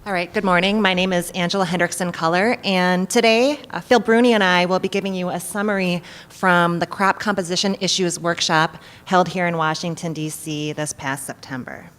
All right, good morning. My name is Angela Hendrickson Culler, and today Phil Bruni and I will be giving you a summary from the Crop Composition Issues Workshop held here in Washington, D.C. this past September.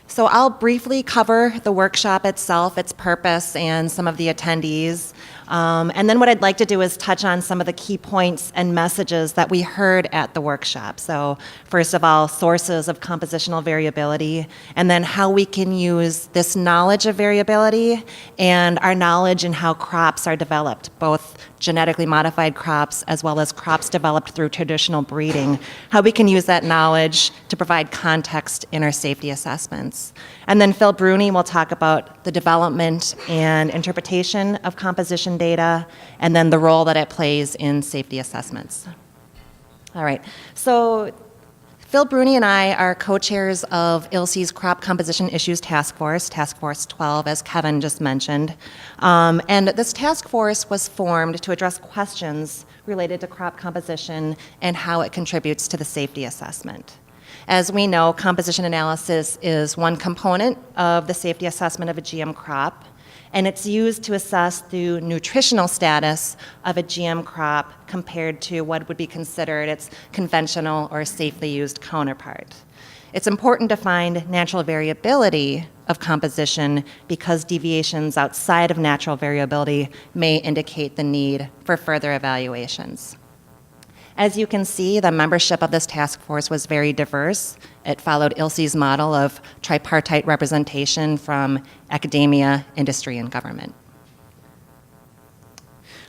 So I'll briefly cover the workshop itself, its purpose, and some of the attendees. And then what I'd like to do is touch on some of the key points and messages that we heard at the workshop. So first of all, sources of compositional variability, and then how we can use this knowledge of variability and our knowledge in how crops are developed, both genetically modified crops as well as crops developed through traditional breeding, how we can use that knowledge to provide context in our safety assessments. And then Phil Bruni will talk about the development and interpretation of composition data, and then the role that it plays in safety assessments. All right, so Phil Bruni and I are co-chairs of ILSI's Crop Composition Issues Task Force, Task Force 12, as Kevin just mentioned. And this task force was formed to address questions related to crop composition and how it contributes to the safety assessment. As we know, composition analysis is one component of the safety assessment of a GM crop, and it's used to assess the nutritional status of a GM crop compared to what would be considered its conventional or safely used counterpart. It's important to find natural variability of composition because deviations outside of natural variability may indicate the need for further evaluations. As you can see, the membership of this task force was very diverse. It followed ILSI's model of tripartite representation from academia, industry, and government.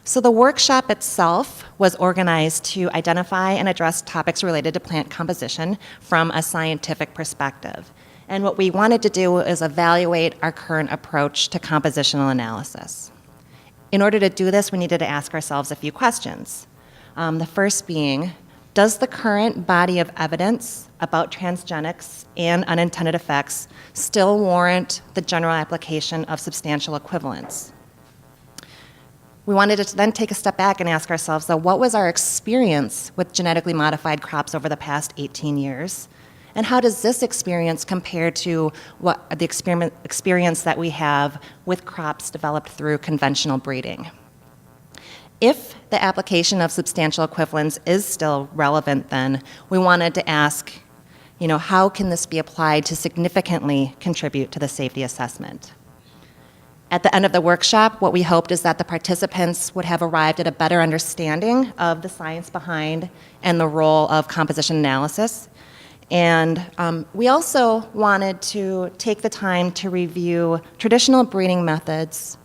So the workshop itself was organized to identify and address topics related to plant composition from a scientific perspective. And what we wanted to do is evaluate our current approach to compositional analysis. In order to do this, we needed to ask ourselves a few questions. The first being, does the current body of evidence about transgenics and unintended effects still warrant the general application of substantial equivalence? We wanted to then take a step back and ask ourselves, though, what was our experience with genetically modified crops over the past 18 years? And how does this experience compare to what the experience that we have with crops developed through conventional breeding? If the application of substantial equivalence is still relevant, then we wanted to ask, how can this be applied to significantly contribute to the safety assessment? At the end of the workshop, what we hoped is that the participants would have arrived at a better understanding of the science behind and the role of composition analysis. And we also wanted to take the time to review traditional breeding methods,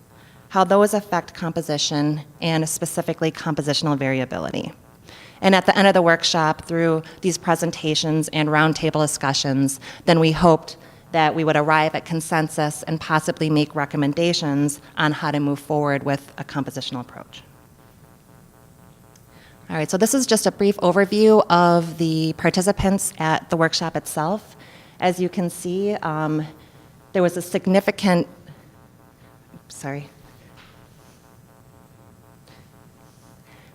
how those affect composition, and specifically compositional variability. And at the end of the workshop, through these presentations and roundtable discussions, then we hoped that we would arrive at consensus and possibly make recommendations on how to move forward with a compositional approach. All right, so this is just a brief overview of the participants at the workshop itself. As you can see, there was a significant,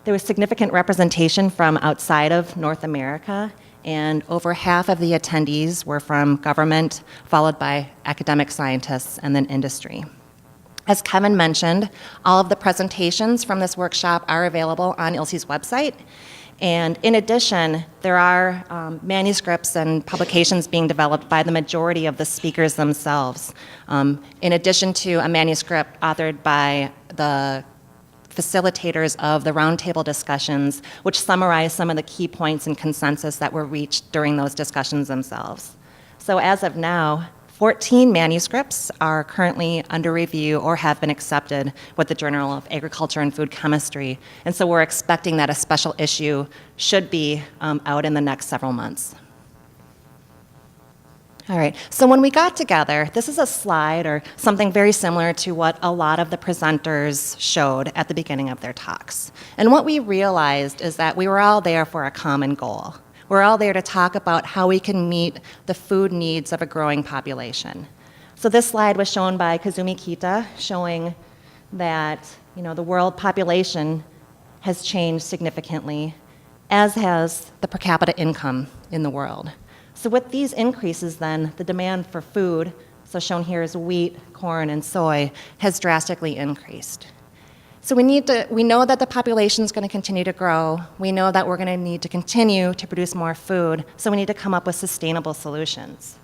There was significant representation from outside of North America, and over half of the attendees were from government, followed by academic scientists, and then industry. As Kevin mentioned, all of the presentations from this workshop are available on ILSI's website. And in addition, there are manuscripts and publications being developed by the majority of the speakers themselves. In addition to a manuscript authored by the facilitators of the roundtable discussions, which summarize some of the key points and consensus that were reached during those discussions themselves. So as of now, 14 manuscripts are currently under review or have been accepted with the Journal of Agriculture and Food Chemistry. And so we're expecting that a special issue should be out in the next several months. All right, so when we got together, this is a slide or something very similar to what a lot of the presenters showed at the beginning of their talks. And what we realized is that we were all there for a common goal. We're all there to talk about how we can meet the food needs of a growing population. So this slide was shown by Kazumi Kita, showing that the world population has changed significantly, as has the per capita income in the world. So with these increases then, the demand for food so shown here is wheat, corn, and soy, has drastically increased. So we know that the population is going to continue to grow. We know that we're going to need to continue to produce more food, so we need to come up with sustainable solutions.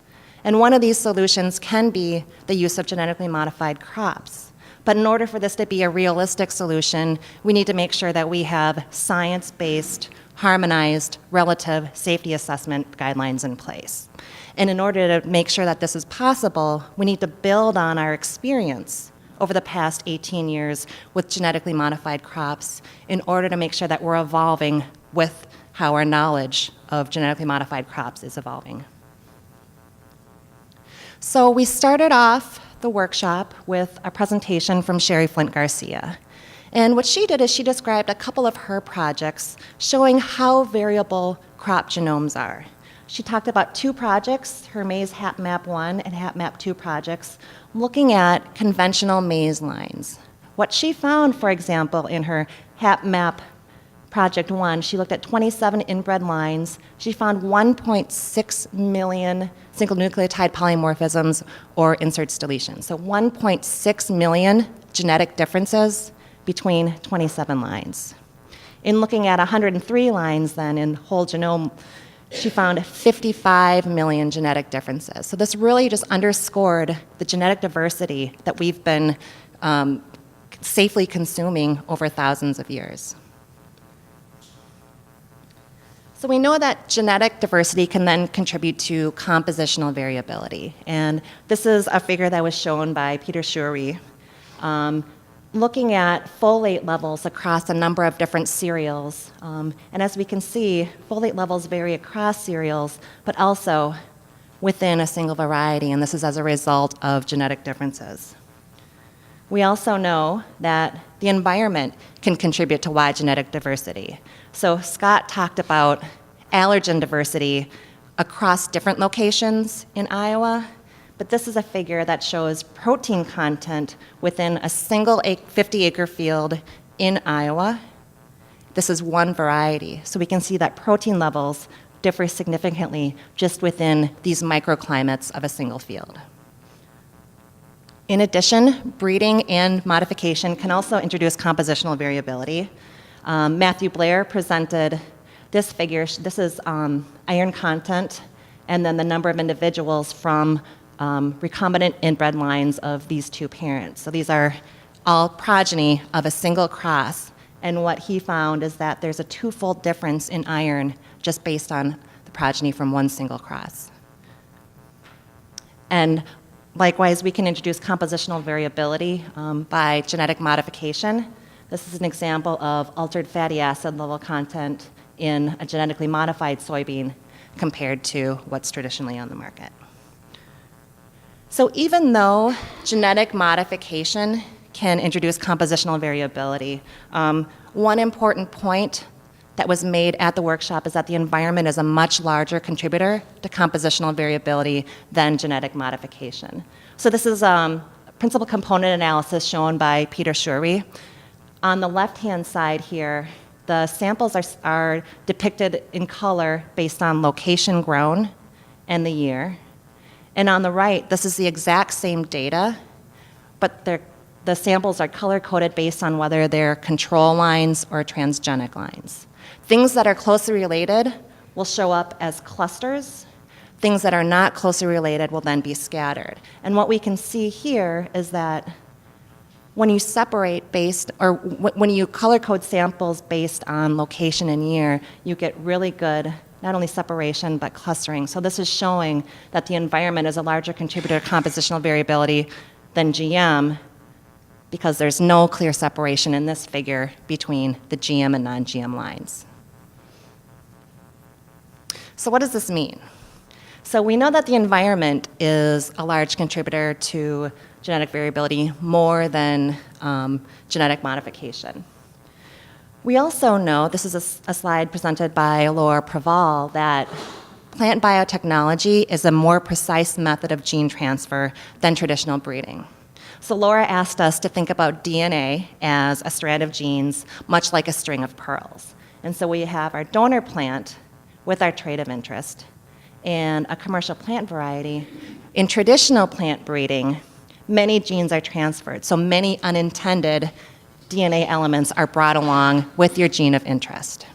And one of these solutions can be the use of genetically modified crops. But in order for this to be a realistic solution, we need to make sure that we have science-based, harmonized, relative safety assessment guidelines in place. And in order to make sure that this is possible, we need to build on our experience over the past 18 years with genetically modified crops in order to make sure that we're evolving with how our knowledge of genetically modified crops is evolving. So we started off the workshop with a presentation from Sherry Flint Garcia. And what she did is she described a couple of her projects showing how variable crop genomes are. She talked about two projects, her Maize HapMap1 and HapMap2 projects, looking at conventional maize lines. What she found, for example, in her HapMap Project 1, she looked at 27 inbred lines. She found 1.6 million single nucleotide polymorphisms or inserts deletions. So 1.6 million genetic differences between 27 lines. In looking at 103 lines then in whole genome, she found 55 million genetic differences. So this really just underscored the genetic diversity that we've been safely consuming over thousands of years. So we know that genetic diversity can then contribute to compositional variability. And this is a figure that was shown by Peter Shuri, looking at folate levels across a number of different cereals. And as we can see, folate levels vary across cereals, but also within a single variety, and this is as a result of genetic differences. We also know that the environment can contribute to wide genetic diversity. So Scott talked about allergen diversity across different locations in Iowa, but this is a figure that shows protein content within a single 50-acre field in Iowa. This is one variety, so we can see that protein levels differ significantly just within these microclimates of a single field. In addition, breeding and modification can also introduce compositional variability. Matthew Blair presented this figure. This is iron content, and then the number of individuals from recombinant inbred lines of these two parents. So these are all progeny of a single cross, and what he found is that there's a twofold difference in iron just based on the progeny from one single cross. And likewise, we can introduce compositional variability by genetic modification. This is an example of altered fatty acid level content in a genetically modified soybean compared to what's traditionally on the market. So even though genetic modification can introduce compositional variability, one important point that was made at the workshop is that the environment is a much larger contributor to compositional variability than genetic modification. So this is principal component analysis shown by Peter Shuri. On the left-hand side here, the samples are depicted in color based on location grown and the year. And on the right, this is the exact same data, but the samples are color-coded based on whether they're control lines or transgenic lines. Things that are closely related will show up as clusters. Things that are not closely related will then be scattered. And what we can see here is that when you separate based, or when you color code samples based on location and year, you get really good not only separation, but clustering. So this is showing that the environment is a larger contributor to compositional variability than GM, because there's no clear separation in this figure between the GM and non-GM lines. So what does this mean? So we know that the environment is a large contributor to genetic variability more than genetic modification. We also know, this is a slide presented by Laura Praval, that plant biotechnology is a more precise method of gene transfer than traditional breeding. So Laura asked us to think about DNA as a strand of genes, much like a string of pearls. And so we have our donor plant with our trait of interest, and a commercial plant variety, in traditional plant breeding, many genes are transferred, so many unintended DNA elements are brought along with your gene of interest.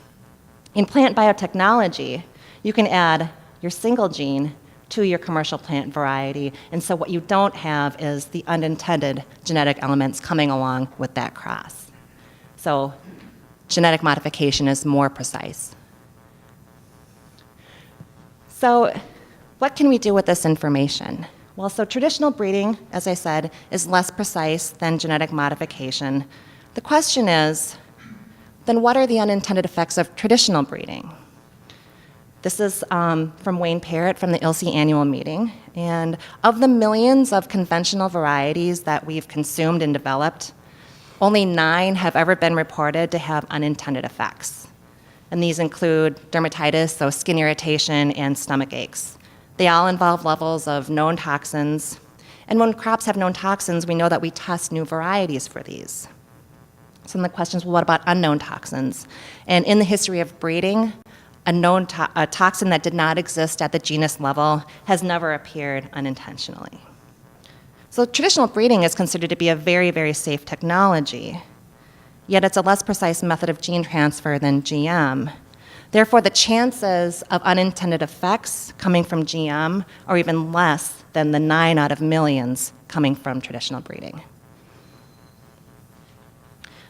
In plant biotechnology, you can add your single gene to your commercial plant variety, and so what you don't have is the unintended genetic elements coming along with that cross. So genetic modification is more precise. So what can we do with this information? Well, so traditional breeding, as I said, is less precise than genetic modification. The question is, then what are the unintended effects of traditional breeding? This is from Wayne Parrott from the ILSI annual meeting. And of the millions of conventional varieties that we've consumed and developed, only 9 have ever been reported to have unintended effects. And these include dermatitis, so skin irritation, and stomach aches. They all involve levels of known toxins. And when crops have known toxins, we know that we test new varieties for these. Some of the questions, well, what about unknown toxins? And in the history of breeding, a toxin that did not exist at the genus level has never appeared unintentionally. So traditional breeding is considered to be a very, very safe technology, yet it's a less precise method of gene transfer than GM. Therefore, the chances of unintended effects coming from GM are even less than the 9 out of millions coming from traditional breeding.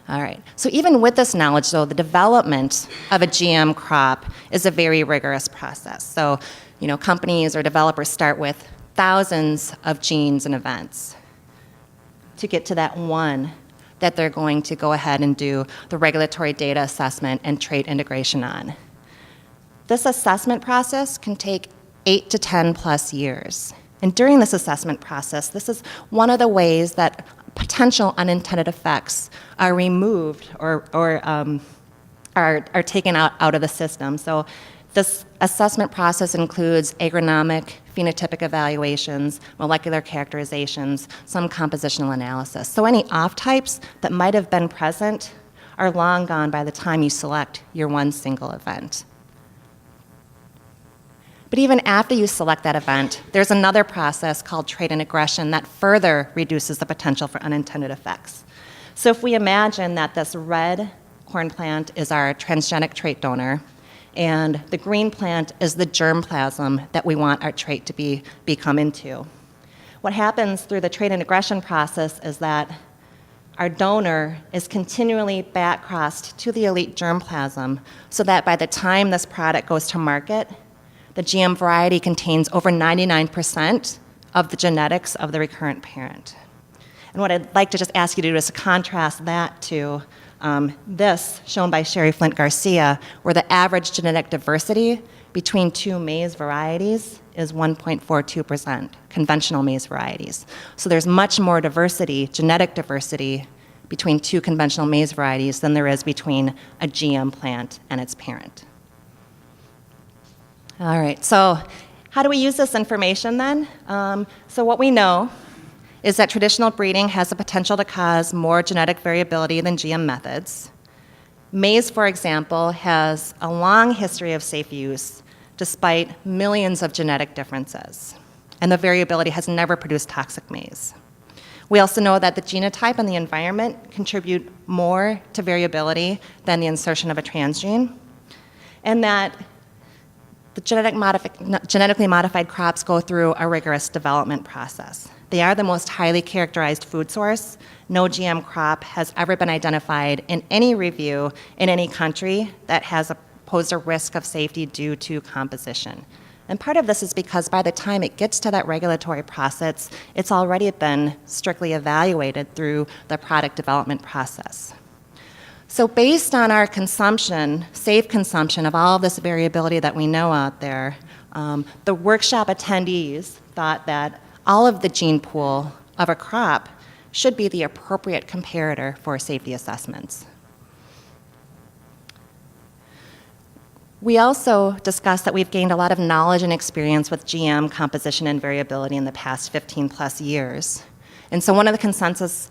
All right, so even with this knowledge, though, the development of a GM crop is a very rigorous process. So, companies or developers start with thousands of genes and events to get to that one that they're going to go ahead and do the regulatory data assessment and trait integration on. This assessment process can take 8 to 10 plus years. And during this assessment process, this is one of the ways that potential unintended effects are removed or are taken out of the system. So this assessment process includes agronomic, phenotypic evaluations, molecular characterizations, some compositional analysis. So any off-types that might have been present are long gone by the time you select your one single event. But even after you select that event, there's another process called trait integration that further reduces the potential for unintended effects. So if we imagine that this red corn plant is our transgenic trait donor, and the green plant is the germplasm that we want our trait to become into. What happens through the trait integration process is that our donor is continually back-crossed to the elite germplasm so that by the time this product goes to market, the GM variety contains over 99% of the genetics of the recurrent parent. And what I'd like to just ask you to do is to contrast that to this shown by Sherry Flint Garcia, where the average genetic diversity between 2 maize varieties is 1.42%, conventional maize varieties. So there's much more diversity, genetic diversity, between 2 conventional maize varieties than there is between a GM plant and its parent. All right, so how do we use this information then? So what we know is that traditional breeding has the potential to cause more genetic variability than GM methods. Maize, for example, has a long history of safe use despite millions of genetic differences, and the variability has never produced toxic maize. We also know that the genotype and the environment contribute more to variability than the insertion of a transgene, and that the genetically modified crops go through a rigorous development process. They are the most highly characterized food source. No GM crop has ever been identified in any review in any country that has posed a risk of safety due to composition. And part of this is because by the time it gets to that regulatory process, it's already been strictly evaluated through the product development process. So based on our consumption, safe consumption of all of this variability that we know out there, the workshop attendees thought that all of the gene pool of a crop should be the appropriate comparator for safety assessments. We also discussed that we've gained a lot of knowledge and experience with GM composition and variability in the past 15 plus years. And so one of the consensus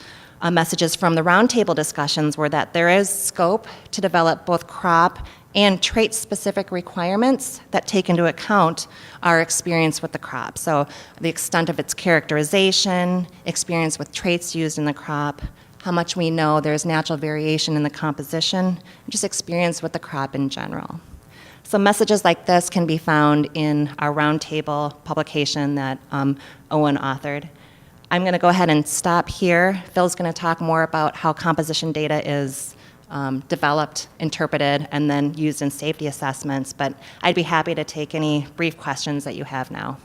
messages from the roundtable discussions were that there is scope to develop both crop and trait-specific requirements that take into account our experience with the crop. So the extent of its characterization, experience with traits used in the crop, how much we know there's natural variation in the composition, and just experience with the crop in general. So messages like this can be found in our roundtable publication that Owen authored. I'm going to go ahead and stop here. Phil's going to talk more about how composition data is developed, interpreted, and then used in safety assessments, but I'd be happy to take any brief questions that you have now.